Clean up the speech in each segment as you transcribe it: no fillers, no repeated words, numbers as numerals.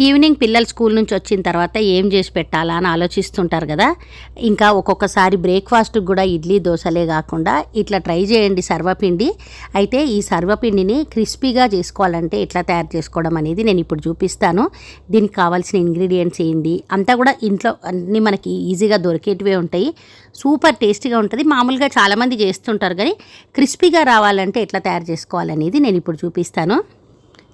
Evening పిల్లలు school నుంచి వచ్చిన తర్వాత ఏం చేసి పెట్టాలా అని ఆలోచిస్తుంటారు కదా. ఇంకా ఒక్కొక్కసారి బ్రేక్ఫాస్ట్కి కూడా ఇడ్లీ దోశలే కాకుండా ఇట్లా ట్రై చేయండి సర్వపిండి. అయితే ఈ సర్వపిండిని క్రిస్పీగా చేసుకోవాలంటే ఎట్లా తయారు చేసుకోవడం అనేది నేను ఇప్పుడు చూపిస్తాను. దీనికి కావాల్సిన ఇంగ్రీడియంట్స్ ఏంటి అంతా కూడా ఇంట్లో అన్నీ మనకి ఈజీగా దొరికేటివే ఉంటాయి. సూపర్ టేస్టీగా ఉంటుంది. మామూలుగా చాలామంది చేస్తుంటారు కానీ క్రిస్పీగా రావాలంటే ఎట్లా తయారు చేసుకోవాలనేది నేను ఇప్పుడు చూపిస్తాను.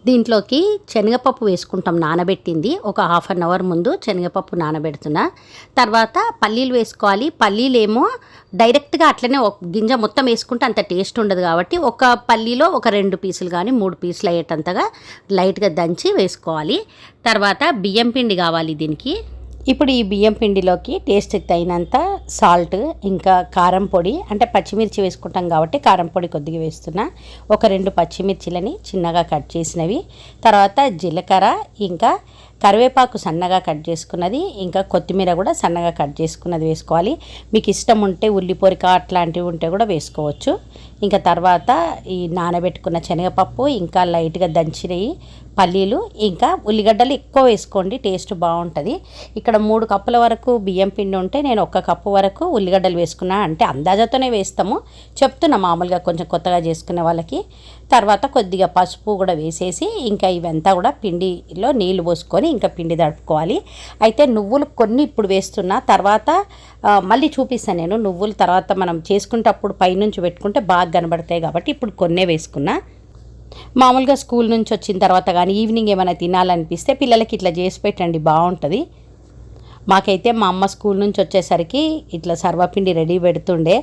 దీంట్లోకి శనగపప్పు వేసుకుంటాం, నానబెట్టింది. ఒక హాఫ్ అన్ అవర్ ముందు శనగపప్పు నానబెడుతున్నా. తర్వాత పల్లీలు వేసుకోవాలి. పల్లీలు ఏమో డైరెక్ట్గా అట్లనే ఒక గింజ మొత్తం వేసుకుంటే అంత టేస్ట్ ఉండదు కాబట్టి ఒక పల్లీలో ఒక 2 పీసులు కానీ 3 పీసులు అయ్యేటంతగా లైట్గా దంచి వేసుకోవాలి. తర్వాత బియ్యం పిండి కావాలి దీనికి. ఇప్పుడు ఈ బియ్యం పిండిలోకి టేస్ట్కి తగినంత సాల్ట్, ఇంకా కారం పొడి, అంటే పచ్చిమిర్చి వేసుకుంటాం కాబట్టి కారం పొడి కొద్దిగా వేస్తున్నా. ఒక 2 పచ్చిమిర్చిలని చిన్నగా కట్ చేసినవి, తర్వాత జీలకర్ర, ఇంకా కరివేపాకు సన్నగా కట్ చేసుకున్నది, ఇంకా కొత్తిమీర కూడా సన్నగా కట్ చేసుకున్నది వేసుకోవాలి. మీకు ఇష్టం ఉంటే ఉల్లిపొరిక అట్లాంటివి ఉంటే కూడా వేసుకోవచ్చు. ఇంకా తర్వాత ఈ నానబెట్టుకున్న శనగపప్పు, ఇంకా లైట్గా దంచినవి పల్లీలు, ఇంకా ఉల్లిగడ్డలు ఎక్కువ వేసుకోండి, టేస్ట్ బాగుంటుంది. ఇక్కడ 3 కప్పుల వరకు బియ్యం పిండి ఉంటే నేను 1 కప్పు వరకు ఉల్లిగడ్డలు వేసుకున్నా. అంటే అందాజతోనే వేస్తాము, చెప్తున్నా మామూలుగా కొంచెం కొత్తగా చేసుకునే వాళ్ళకి. తర్వాత కొద్దిగా పసుపు కూడా వేసేసి ఇంకా ఇవంతా కూడా పిండిలో నీళ్లు పోసుకొని ఇంకా పిండి తడుపుకోవాలి. అయితే నువ్వులు కొన్ని ఇప్పుడు వేస్తున్నా, తర్వాత మళ్ళీ చూపిస్తాను నేను. నువ్వులు తర్వాత మనం చేసుకునేటప్పుడు పైనుంచి పెట్టుకుంటే బాగా కనబడతాయి కాబట్టి ఇప్పుడు కొన్నే వేసుకున్నా. మామూలుగా స్కూల్ నుంచి వచ్చిన తర్వాత కానీ ఈవినింగ్ ఏమైనా తినాలనిపిస్తే పిల్లలకి ఇట్లా చేసి పెట్టండి, బాగుంటుంది. మాకైతే మా అమ్మ స్కూల్ నుంచి వచ్చేసరికి ఇట్లా సర్వపిండి రెడీ పెడుతుండే.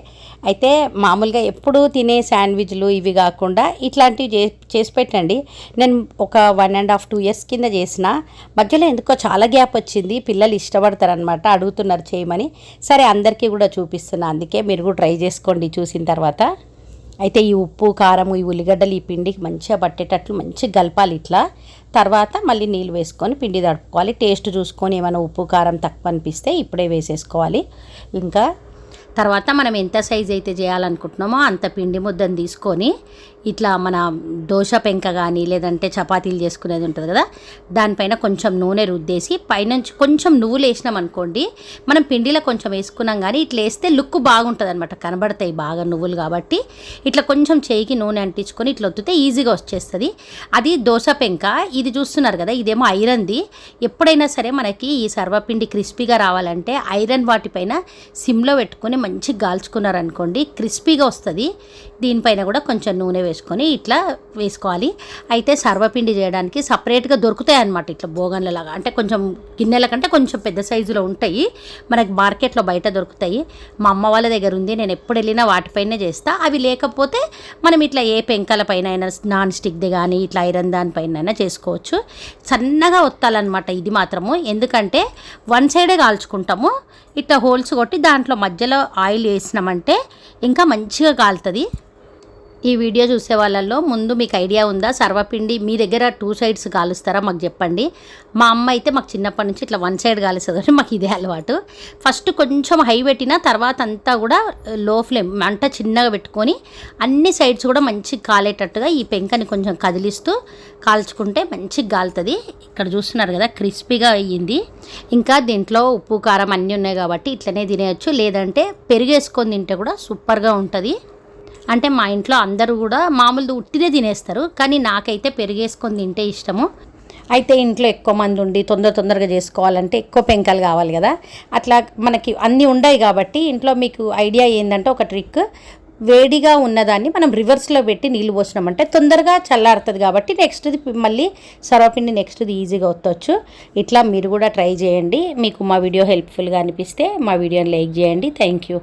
అయితే మామూలుగా ఎప్పుడూ తినే శాండ్విచ్లు ఇవి కాకుండా ఇట్లాంటివి చేసి పెట్టండి. నేను ఒక 1.5-2 ఇయర్స్ కింద చేసిన, మధ్యలో ఎందుకో చాలా గ్యాప్ వచ్చింది. పిల్లలు ఇష్టపడతారనమాట, అడుగుతున్నారు చేయమని. సరే అందరికీ కూడా చూపిస్తున్నా, అందుకే మీరు కూడా ట్రై చేసుకోండి చూసిన తర్వాత. అయితే ఈ ఉప్పు, కారం, ఈ ఉల్లిగడ్డలు ఈ పిండికి మంచిగా పట్టేటట్లు మంచిగా కలపాలి ఇట్లా. తర్వాత మళ్ళీ నీళ్ళు వేసుకొని పిండి తడుపుకోవాలి. టేస్ట్ చూసుకొని ఏమైనా ఉప్పు కారం తక్కువ అనిపిస్తే ఇప్పుడే వేసేసుకోవాలి. ఇంకా తర్వాత మనం ఎంత సైజ్ అయితే చేయాలనుకుంటున్నామో అంత పిండి ముద్దను తీసుకొని ఇట్లా మన దోశ పెంక కానీ లేదంటే చపాతీలు చేసుకునేది ఉంటుంది కదా, దానిపైన కొంచెం నూనె రుద్దేసి పైనుంచి కొంచెం నువ్వులు వేసినాం అనుకోండి, మనం పిండిలో కొంచెం వేసుకున్నాం కానీ ఇట్లా వేస్తే లుక్ బాగుంటుంది అనమాట, కనబడతాయి బాగా నువ్వులు కాబట్టి. ఇట్లా కొంచెం చేయికి నూనె అంటించుకొని ఇట్లా ఒత్తితే ఈజీగా వచ్చేస్తుంది. అది దోశ పెంక. ఇది చూస్తున్నారు కదా, ఇదేమో ఐరన్ది. ఎప్పుడైనా సరే మనకి ఈ సర్వపిండి క్రిస్పీగా రావాలంటే ఐరన్ వాటిపైన సిమ్లో పెట్టుకొని మంచిగా కాల్చుకున్నారనుకోండి క్రిస్పీగా వస్తుంది. దీనిపైన కూడా కొంచెం నూనె వేసుకొని ఇట్లా వేసుకోవాలి. అయితే సర్వపిండి చేయడానికి సపరేట్గా దొరుకుతాయి అన్నమాట, ఇట్లా బోగన్లలాగా. అంటే కొంచెం గిన్నెల కంటే కొంచెం పెద్ద సైజులో ఉంటాయి, మనకి మార్కెట్లో బయట దొరుకుతాయి. మా అమ్మ వాళ్ళ దగ్గర ఉంది, నేను ఎప్పుడు వెళ్ళినా వాటిపైనే చేస్తా. అవి లేకపోతే మనం ఇట్లా ఏ పెంకల పైన అయినా నాన్ స్టిక్ది కానీ ఇట్లా ఐరన్ దానిపైన అయినా చేసుకోవచ్చు. సన్నగా ఒత్తాలన్నమాట ఇది మాత్రము, ఎందుకంటే వన్ సైడే కాల్చుకుంటాము. ఇట్లా హోల్స్ కొట్టి దాంట్లో మధ్యలో ఆయిల్ వేసినామంటే ఇంకా మంచిగా కాలుతుంది. ఈ వీడియో చూసే వాళ్ళల్లో ముందు మీకు ఐడియా ఉందా, సర్వపిండి మీ దగ్గర 2 సైడ్స్ కాలుస్తారా మాకు చెప్పండి. మా అమ్మ అయితే మాకు చిన్నప్పటి నుంచి ఇట్లా 1 సైడ్ కాలుస్తుంది కానీ మాకు ఇదే అలవాటు. ఫస్ట్ కొంచెం హై పెట్టిన తర్వాత అంతా కూడా లో ఫ్లేమ్ మంట చిన్నగా పెట్టుకొని అన్ని సైడ్స్ కూడా మంచిగా కాలేటట్టుగా ఈ పెంకని కొంచెం కదిలిస్తూ కాల్చుకుంటే మంచిగా కాలుతుంది. ఇక్కడ చూస్తున్నారు కదా క్రిస్పీగా అయ్యింది. ఇంకా దీంట్లో ఉప్పు కారం అన్నీ ఉన్నాయి కాబట్టి ఇట్లనే తినేయచ్చు, లేదంటే పెరుగేసుకొని తింటే కూడా సూపర్గా ఉంటుంది. అంటే మా ఇంట్లో అందరూ కూడా మామూలు ఉట్టిదే తినేస్తారు, కానీ నాకైతే పెరిగేసుకొని తింటే ఇష్టము. అయితే ఇంట్లో ఎక్కువ మంది ఉండి తొందరగా చేసుకోవాలంటే ఎక్కువ పెంకలు కావాలి కదా, అట్లా మనకి అన్నీ ఉన్నాయి కాబట్టి ఇంట్లో మీకు ఐడియా ఏంటంటే ఒక ట్రిక్, వేడిగా ఉన్నదాన్ని మనం రివర్స్లో పెట్టి నీళ్ళు పోసినామంటే తొందరగా చల్లారుతుంది కాబట్టి నెక్స్ట్ది మళ్ళీ సర్వపిండి నెక్స్ట్ది ఈజీగా వత్తవచ్చు. ఇట్లా మీరు కూడా ట్రై చేయండి. మీకు మా వీడియో హెల్ప్ఫుల్గా అనిపిస్తే మా వీడియోని లైక్ చేయండి. Thank you.